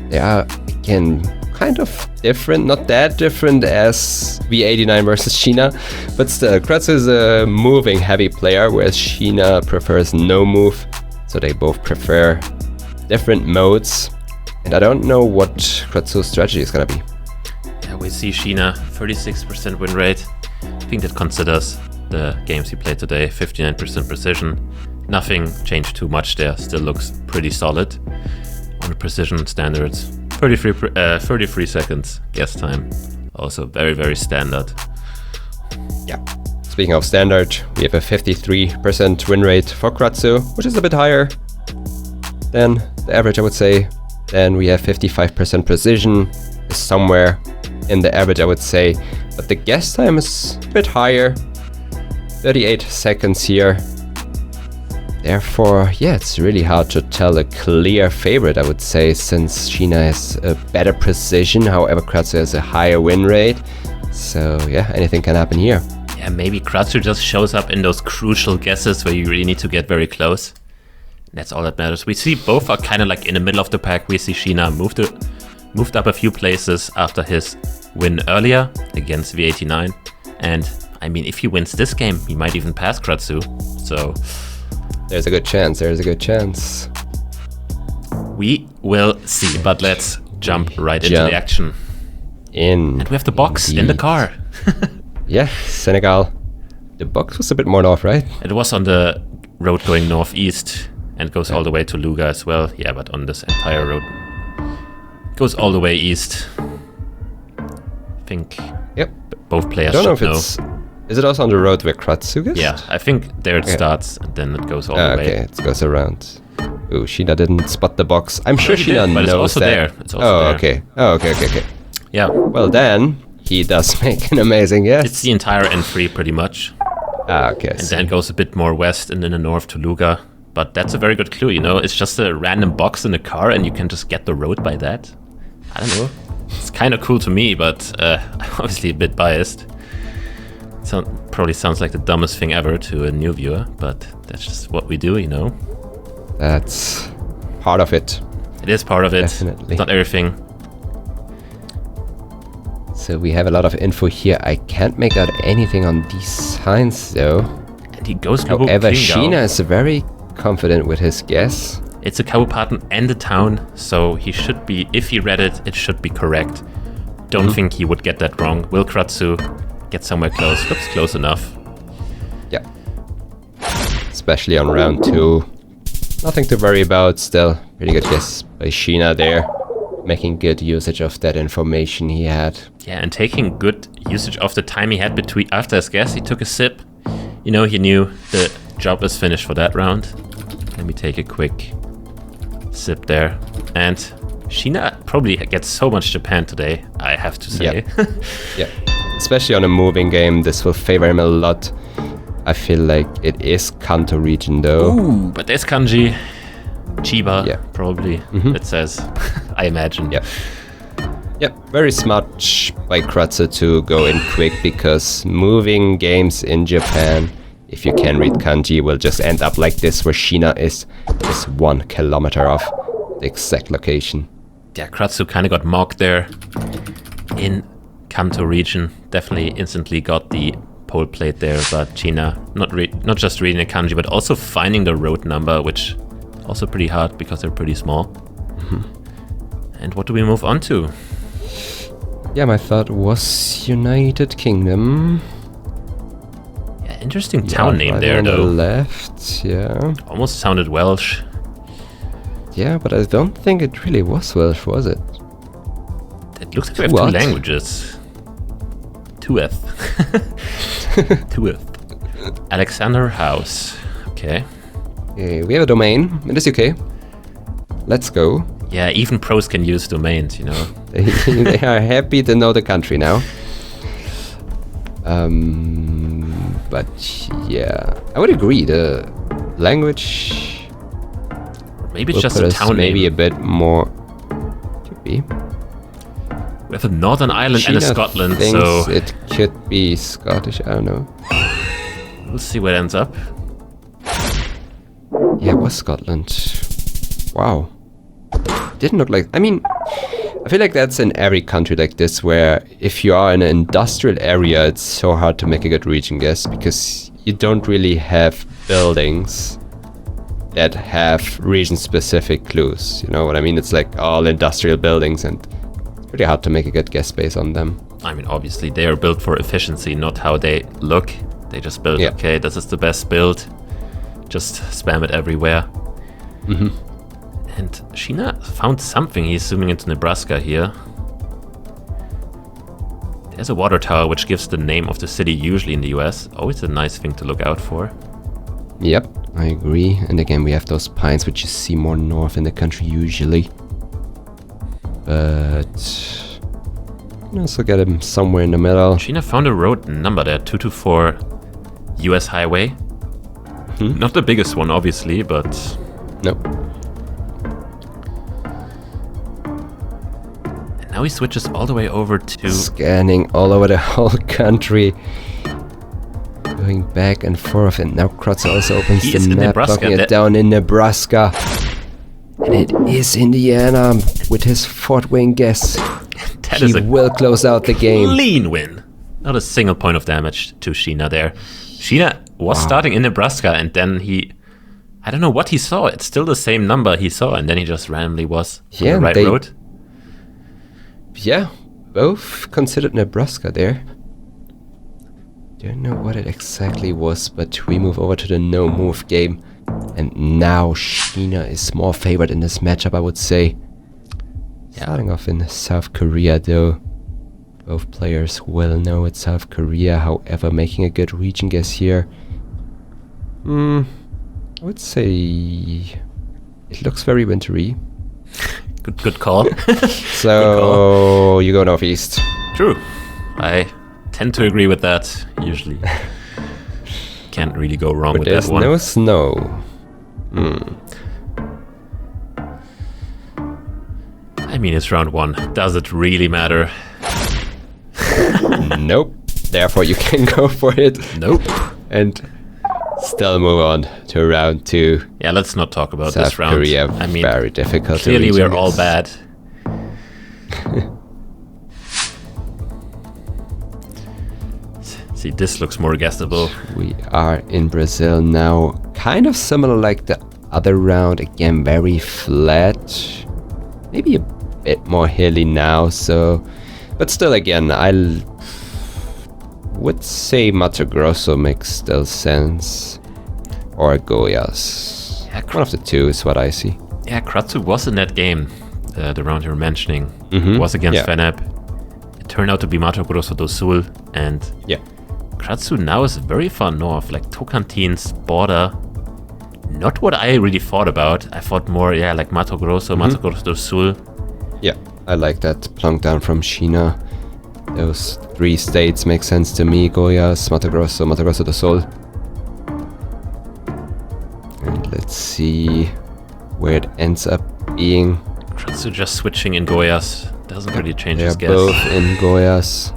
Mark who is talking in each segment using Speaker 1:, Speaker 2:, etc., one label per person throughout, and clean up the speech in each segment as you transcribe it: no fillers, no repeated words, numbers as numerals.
Speaker 1: They are, again, kind of different. Not that different as V89 versus Shiina, but still, Kratzu is a moving heavy player, whereas Shiina prefers no move. So they both prefer different modes. And I don't know what Kratzu's strategy is gonna be.
Speaker 2: Yeah, we see Shiina, 36% win rate. I think that considers the games he played today, 59% precision. Nothing changed too much there, still looks pretty solid. On the precision standards, 33 seconds guess time. Also very, very standard.
Speaker 1: Yeah. Speaking of standard, we have a 53% win rate for Kratzu, which is a bit higher than the average, I would say. Then we have 55% precision, is somewhere in the average, I would say. But the guess time is a bit higher, 38 seconds here. Therefore, yeah, it's really hard to tell a clear favorite, I would say, since Shiina has a better precision. However, Kratzu has a higher win rate. So yeah, anything can happen here.
Speaker 2: Yeah, maybe Kratzu just shows up in those crucial guesses where you really need to get very close. That's all that matters. We see both are kind of like in the middle of the pack. We see Shiina moved up a few places after his win earlier against V89. And I mean, if he wins this game, he might even pass Kratzu. So
Speaker 1: there's a good chance.
Speaker 2: We will see, but let's jump right into the action. And we have the box in the car.
Speaker 1: Yeah, Senegal. The box was a bit more north, right?
Speaker 2: It was on the road going northeast and goes all the way to Luga as well. Yeah, but on this entire road. It goes all the way east. I think both players should know. I don't know if it's...
Speaker 1: Is it also on the road where Kratzu is?
Speaker 2: Yeah, I think there it starts and then it goes all the way.
Speaker 1: Okay, it goes around. Ooh, Shiina didn't spot the box. I'm sure Shiina knows
Speaker 2: it's also
Speaker 1: that.
Speaker 2: There. It's also there.
Speaker 1: Okay.
Speaker 2: Yeah.
Speaker 1: Well then, he does make an amazing guess.
Speaker 2: It's the entire N3 pretty much.
Speaker 1: Okay.
Speaker 2: And then it goes a bit more west and in the north to Luga. But that's a very good clue, you know? It's just a random box in the car and you can just get the road by that. I don't know. It's kind of cool to me, but obviously a bit biased. Probably sounds like the dumbest thing ever to a new viewer, but that's just what we do, you know?
Speaker 1: That's part of it.
Speaker 2: It is part of it.
Speaker 1: Definitely.
Speaker 2: Not everything.
Speaker 1: So we have a lot of info here. I can't make out anything on these signs, though.
Speaker 2: And he goes to
Speaker 1: However, Shiina is very confident with his guess.
Speaker 2: It's a Kabupaten and a town, so he should be, if he read it, it should be correct. Don't think he would get that wrong. Will Kratzu get somewhere close? Looks close enough.
Speaker 1: Yeah. Especially on round 2. Nothing to worry about still. Pretty good guess by Shiina there. Making good usage of that information he had.
Speaker 2: Yeah, and taking good usage of the time he had between after his guess. He took a sip. You know, he knew the job is finished for that round. Let me take a quick sip there. And Shiina probably gets so much Japan today, I have to say.
Speaker 1: Yeah. Especially on a moving game, this will favor him a lot. I feel like it is Kanto region though.
Speaker 2: Ooh, but there's kanji. Chiba, probably, it says. I imagine.
Speaker 1: Yeah, very smart by Kratzu to go in quick, because moving games in Japan, if you can read kanji, will just end up like this, where Shiina is just 1 kilometer off the exact location.
Speaker 2: Yeah, Kratzu kind of got mocked there in Kanto region. Definitely instantly got the pole plate there, but Shiina not just reading the kanji, but also finding the road number, which also pretty hard because they're pretty small. And what do we move on to?
Speaker 1: Yeah, my thought was United Kingdom.
Speaker 2: Yeah, interesting town name there, though.
Speaker 1: On the left, yeah.
Speaker 2: Almost sounded Welsh.
Speaker 1: Yeah, but I don't think it really was Welsh, was it?
Speaker 2: It looks like we have 2 languages. Tueth. Tueth. Alexander House. Okay.
Speaker 1: We have a domain in the UK. Let's go.
Speaker 2: Yeah, even pros can use domains, you know.
Speaker 1: They are happy to know the country now. But yeah, I would agree. The language.
Speaker 2: Maybe it's just a town
Speaker 1: maybe
Speaker 2: name.
Speaker 1: A bit more. Could be.
Speaker 2: We have a Northern Ireland and a Scotland, so
Speaker 1: it could be Scottish. I don't know.
Speaker 2: We'll see where it ends up.
Speaker 1: Yeah, it was Scotland. Wow. Didn't look like... I mean, I feel like that's in every country like this, where if you are in an industrial area, it's so hard to make a good region guess because you don't really have buildings that have region-specific clues. You know what I mean? It's like all industrial buildings, and it's pretty hard to make a good guess based on them.
Speaker 2: I mean, obviously, they are built for efficiency, not how they look. They just build, okay, this is the best build. Just spam it everywhere.
Speaker 1: Mm-hmm.
Speaker 2: And Shiina found something. He's zooming into Nebraska here. There's a water tower which gives the name of the city usually in the US. Always a nice thing to look out for.
Speaker 1: Yep, I agree. And again, we have those pines which you see more north in the country usually. But you can also get him somewhere in the middle.
Speaker 2: Shiina found a road number there, 224 US highway. Not the biggest one, obviously, but...
Speaker 1: Nope.
Speaker 2: Now he switches all the way over to...
Speaker 1: Scanning all over the whole country. Going back and forth, and now Kratzer also opens
Speaker 2: He
Speaker 1: the
Speaker 2: is in
Speaker 1: map,
Speaker 2: Nebraska.
Speaker 1: locking it down in Nebraska. And it is Indiana with his Fort Wayne guess.
Speaker 2: That
Speaker 1: He
Speaker 2: is a
Speaker 1: will close out the game.
Speaker 2: clean win. Not a single point of damage to Shiina there. Shiina was starting in Nebraska, and then he... I don't know what he saw. It's still the same number he saw, and then he just randomly was on the right road.
Speaker 1: Yeah, both considered Nebraska there. Don't know what it exactly was, but we move over to the no-move game. And now Shiina is more favored in this matchup, I would say. Starting off in South Korea, though. Both players will know it's South Korea, however, making a good region guess here. I would say it looks very wintry.
Speaker 2: Good call.
Speaker 1: So you go northeast.
Speaker 2: True. I tend to agree with that, usually. Can't really go wrong
Speaker 1: But
Speaker 2: with
Speaker 1: there's
Speaker 2: that one.
Speaker 1: no snow.
Speaker 2: I mean, it's round 1. Does it really matter?
Speaker 1: Nope. Therefore, you can go for it.
Speaker 2: Nope.
Speaker 1: And still move on to round 2.
Speaker 2: Yeah, let's not talk about
Speaker 1: South
Speaker 2: this round.
Speaker 1: Korea,
Speaker 2: I mean,
Speaker 1: very difficult.
Speaker 2: clearly
Speaker 1: to
Speaker 2: we're all bad. See, this looks more guessable.
Speaker 1: We are in Brazil now. Kind of similar like the other round. Again, very flat. Maybe a bit more hilly now. So, but still, again, I would say Mato Grosso makes still sense. Or Goiás.
Speaker 2: Yeah,
Speaker 1: One of the two is what I see.
Speaker 2: Yeah, Kratsu was in that game, the round you were mentioning.
Speaker 1: Mhm.
Speaker 2: Was against
Speaker 1: Yeah.
Speaker 2: Feneb. It turned out to be Mato Grosso do Sul, and
Speaker 1: Yeah.
Speaker 2: Kratsu now is very far north, like Tocantins border. Not what I really thought about. I thought more, yeah, like Mato Grosso, Mato Grosso do Sul.
Speaker 1: Yeah, I like that plunk down from Shiina. Those 3 states make sense to me. Goiás, Mato Grosso do Sul. And let's see where it ends up being.
Speaker 2: Kratsu just switching in Goiás doesn't really change
Speaker 1: They're
Speaker 2: his guess.
Speaker 1: both in Goiás.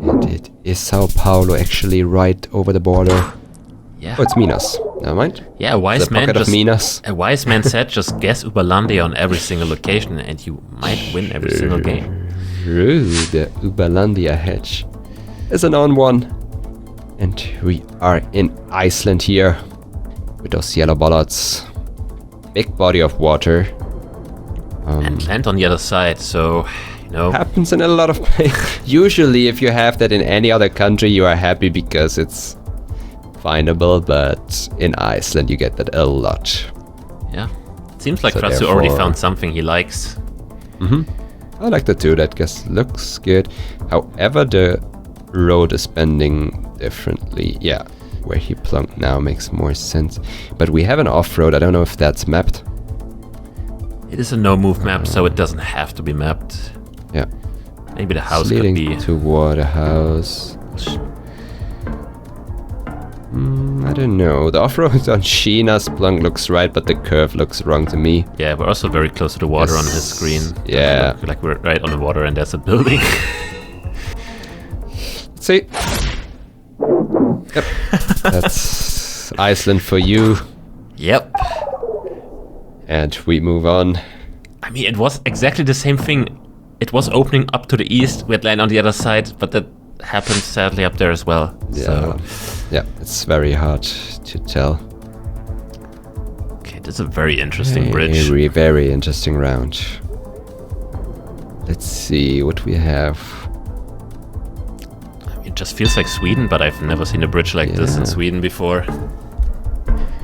Speaker 1: And it is Sao Paulo, actually right over the border.
Speaker 2: Yeah,
Speaker 1: Oh, it's Minas. Never mind.
Speaker 2: yeah. A wise
Speaker 1: The
Speaker 2: man
Speaker 1: pocket of
Speaker 2: just
Speaker 1: Minas.
Speaker 2: a wise man said, just guess Uberlandia on every single location, and you might win every single game.
Speaker 1: True, the Uberlandia hedge is an on one. And we are in Iceland here with those yellow bollards. Big body of water.
Speaker 2: And land on the other side, so, you know,
Speaker 1: Happens in a lot of places. Usually if you have that in any other country, you are happy because it's findable, but in Iceland you get that a lot.
Speaker 2: yeah. Seems like
Speaker 1: So
Speaker 2: Kratsu already
Speaker 1: therefore-
Speaker 2: found something he likes.
Speaker 1: I like the two, that guess looks good. However, the road is bending differently. Yeah, where he plunked now makes more sense. But we have an off-road, I don't know if that's mapped.
Speaker 2: It is a no-move map, so it doesn't have to be mapped.
Speaker 1: Yeah.
Speaker 2: Maybe the house
Speaker 1: It's
Speaker 2: could
Speaker 1: leading
Speaker 2: be...
Speaker 1: toward a house. I don't know. The off-road on Shiina's plunk looks right, but the curve looks wrong to me.
Speaker 2: Yeah, we're also very close to the water on his
Speaker 1: Yes,
Speaker 2: screen.
Speaker 1: yeah.
Speaker 2: Look like we're right on the water and there's a building.
Speaker 1: Let's see. Yep. That's Iceland for you.
Speaker 2: Yep.
Speaker 1: And we move on
Speaker 2: I mean, it was exactly the same thing. It was opening up to the east. We had land on the other side, but that happened sadly up there as well.
Speaker 1: Yeah.
Speaker 2: So.
Speaker 1: Yeah, it's very hard to tell.
Speaker 2: Okay, this is a very interesting bridge.
Speaker 1: Very, very interesting round. Let's see what we have.
Speaker 2: It just feels like Sweden, but I've never seen a bridge like this in Sweden before.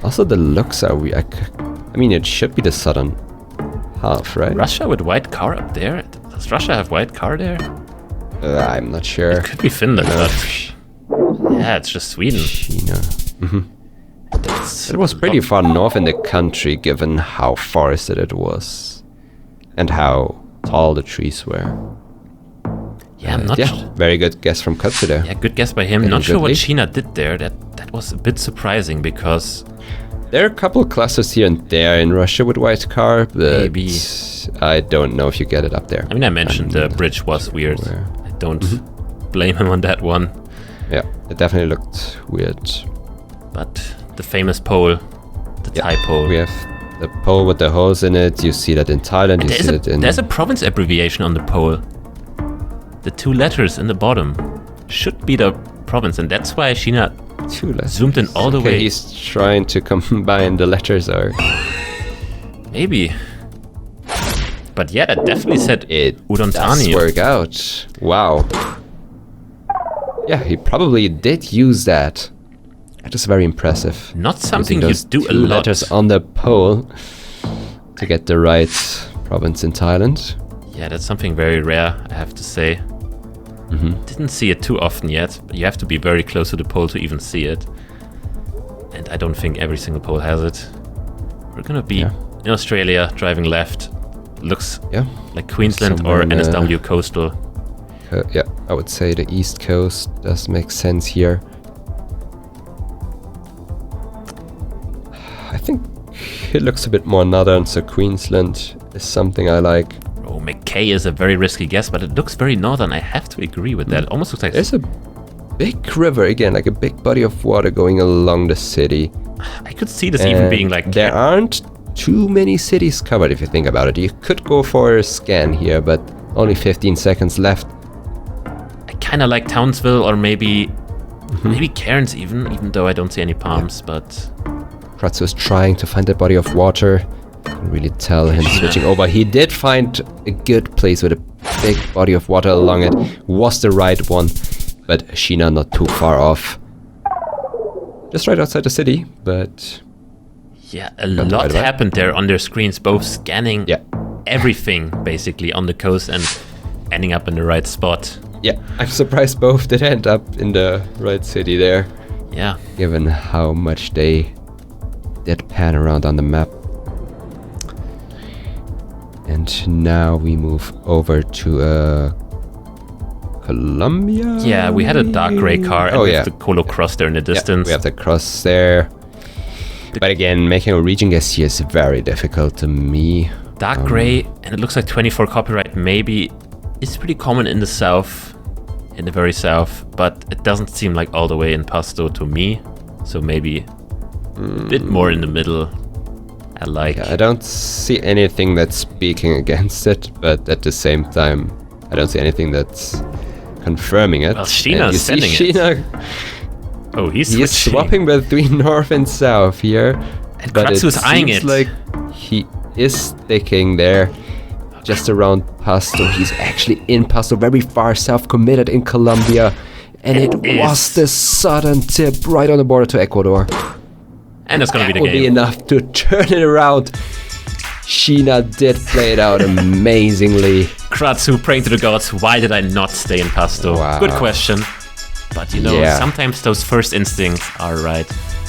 Speaker 1: Also, the looks are weird. I mean, it should be the southern half, right?
Speaker 2: Russia with white car up there? Does Russia have white car there?
Speaker 1: I'm not sure.
Speaker 2: It could be Finland, but yeah, it's just Sweden.
Speaker 1: Shiina. It was pretty far north in the country, given how forested it was and how tall the trees were.
Speaker 2: Yeah, I'm not sure.
Speaker 1: Very good guess from Katsu there.
Speaker 2: Yeah, good guess by him. Not sure what Shiina did there. That was a bit surprising because
Speaker 1: there are a couple clusters here and there in Russia with white car, but
Speaker 2: maybe
Speaker 1: I don't know if you get it up there.
Speaker 2: I mean, I mentioned the bridge was weird. I don't blame him on that one.
Speaker 1: Yeah, it definitely looked weird.
Speaker 2: But the famous pole, the Thai pole.
Speaker 1: We have the pole with the holes in it. You see that in Thailand. You see it in.
Speaker 2: There's a province abbreviation on the pole. The 2 letters in the bottom should be the province, and that's why Shiina zoomed in all the way.
Speaker 1: He's trying to combine the letters, or
Speaker 2: maybe. But yeah, that definitely said
Speaker 1: it
Speaker 2: Udon
Speaker 1: does
Speaker 2: Thani.
Speaker 1: work out. Wow. Yeah, he probably did use that. That is very impressive.
Speaker 2: Not something you
Speaker 1: those
Speaker 2: do a
Speaker 1: 2
Speaker 2: lot.
Speaker 1: letters on the pole to get the right province in Thailand.
Speaker 2: Yeah, that's something very rare, I have to say. Didn't see it too often yet, but you have to be very close to the pole to even see it. And I don't think every single pole has it. We're gonna be in Australia, driving left. Looks like Queensland
Speaker 1: Somewhere
Speaker 2: or
Speaker 1: in,
Speaker 2: NSW coastal.
Speaker 1: Yeah, I would say the East Coast does make sense here. I think it looks a bit more northern, so Queensland is something I like.
Speaker 2: Oh, McKay is a very risky guess, but it looks very northern. I have to agree with that. It almost looks like...
Speaker 1: There's a big river, again, like a big body of water going along the city.
Speaker 2: I could see this even being like...
Speaker 1: There aren't too many cities covered, if you think about it. You could go for a scan here, but only 15 seconds left.
Speaker 2: I kind of like Townsville, or maybe Cairns even though I don't see any palms, but...
Speaker 1: Kratzu is trying to find that body of water. Can really tell him switching over. He did find a good place with a big body of water along it. Was the right one, but Shiina not too far off. Just right outside the city, but...
Speaker 2: Yeah, a lot happened there on their screens, both scanning
Speaker 1: Yeah.
Speaker 2: everything, basically, on the coast and ending up in the right spot.
Speaker 1: Yeah, I'm surprised both did end up in the right city there,
Speaker 2: Yeah.
Speaker 1: given how much they did pan around on the map. And now we move over to Colombia.
Speaker 2: Yeah, we had a dark gray car and we have the Colo cross there in the distance.
Speaker 1: We have the cross there. But again, making a region guess here is very difficult to me.
Speaker 2: Dark gray, and it looks like 24 copyright maybe is pretty common in the south, in the very south, but it doesn't seem like all the way in Pasto to me. So maybe a bit more in the middle. I like.
Speaker 1: Yeah, I don't see anything that's speaking against it, but at the same time, I don't see anything that's confirming it.
Speaker 2: Well, Shiina is sending
Speaker 1: it.
Speaker 2: Oh, he's
Speaker 1: swapping between north and south here.
Speaker 2: And Kratzu's eyeing it.
Speaker 1: Like he is sticking there, just around Pasto. He's actually in Pasto, very far south, committed in Colombia. And it was the southern tip, right on the border to Ecuador.
Speaker 2: And it's gonna be the
Speaker 1: game. Would be enough to turn it around. Shiina did play it out amazingly.
Speaker 2: Kratzu praying to the gods, why did I not stay in Pasto?
Speaker 1: Wow.
Speaker 2: Good question. But you know, sometimes those first instincts are right.